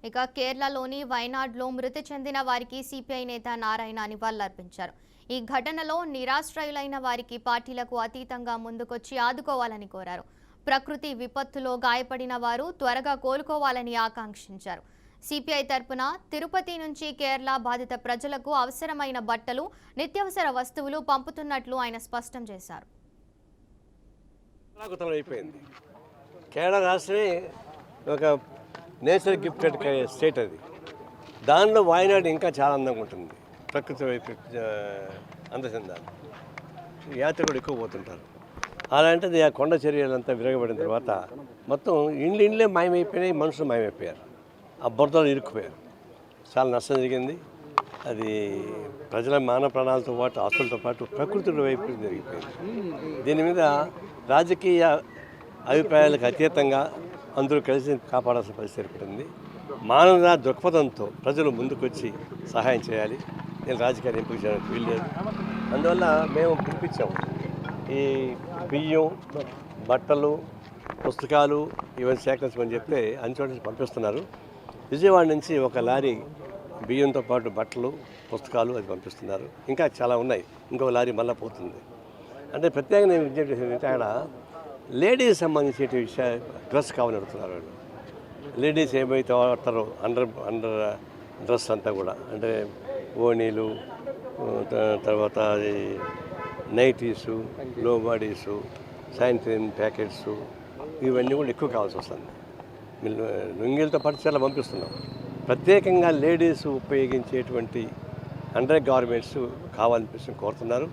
ఇక కేరళలోని వైనాడ్లో మృతి చెందిన వారికి సిపిఐ నేత నారాయణ నివాళులర్పించారు. ఈ ఘటనలో నిరాశ్రయులైన వారికి పార్టీలకు అతీతంగా ముందుకొచ్చి ఆదుకోవాలని కోరారు. ప్రకృతి విపత్తులో గాయపడిన వారు త్వరగా కోలుకోవాలని ఆకాంక్షించారు. సిపిఐ తరపున తిరుపతి నుంచి కేరళ బాధిత ప్రజలకు అవసరమైన బట్టలు, నిత్యావసర వస్తువులు పంపుతున్నట్లు ఆయన స్పష్టం చేశారు. కేరళ రాష్ట్రమే ఒక నేచర్ గిఫ్టెడ్ స్టేట్. అది దానిలో వాయనాడు ఇంకా చాలా అందంగా ఉంటుంది. ప్రకృతి వైపు అందచెందాలి. యాత్రికులు ఎక్కువ పోతుంటారు. అలాంటిది ఆ కొండ చర్యలంతా విరగబడిన తర్వాత మొత్తం ఇండ్లే మాయమైపోయినాయి, మనుషులు మాయమైపోయారు. ఆ బురదలో ఇరుక్కుపోయారు. చాలా నష్టం జరిగింది. అది ప్రజల మానవ ప్రాణాలతో పాటు ఆస్తులతో పాటు ప్రకృతి వైపు జరిగిపోయింది. దీని మీద రాజకీయ అభిప్రాయాలకు అతీతంగా అందరూ కలిసి కాపాడాల్సిన పరిస్థితి ఏర్పడింది. మానవ దృక్పథంతో ప్రజలు ముందుకొచ్చి సహాయం చేయాలి. నేను రాజకీయాలు ఎంపిక చేయడానికి వీల్లేదు. అందువల్ల మేము పిలిపించాము. ఈ బియ్యం, బట్టలు, పుస్తకాలు ఇవన్నీ సేకరించమని చెప్తే అన్ని చోట్ల నుంచి పంపిస్తున్నారు. విజయవాడ నుంచి ఒక లారీ బియ్యంతో పాటు బట్టలు, పుస్తకాలు అది పంపిస్తున్నారు. ఇంకా చాలా ఉన్నాయి. ఇంకొక లారీ మళ్ళీ పోతుంది. అంటే ప్రత్యేకంగా నేను విజ్ఞప్తి చేసింది అక్కడ లేడీస్ సంబంధించిన విషయాలు డ్రెస్ కావాలని అడుగుతున్నారు వాళ్ళు. లేడీస్ ఏమైతే వాడతారో అండర్ డ్రెస్ అంతా కూడా, అంటే ఓణీలు, తర్వాత నైటీసు, లో బాడీసు, శానిటరీ ప్యాకెట్సు, ఇవన్నీ కూడా ఎక్కువ కావాల్సి వస్తుంది. లుంగీలతో పాటు చాలా పంపిస్తున్నాం. ప్రత్యేకంగా లేడీస్ ఉపయోగించేటువంటి అండర్ గార్మెంట్స్ కావాలనిపిస్తుంది కోరుతున్నారు.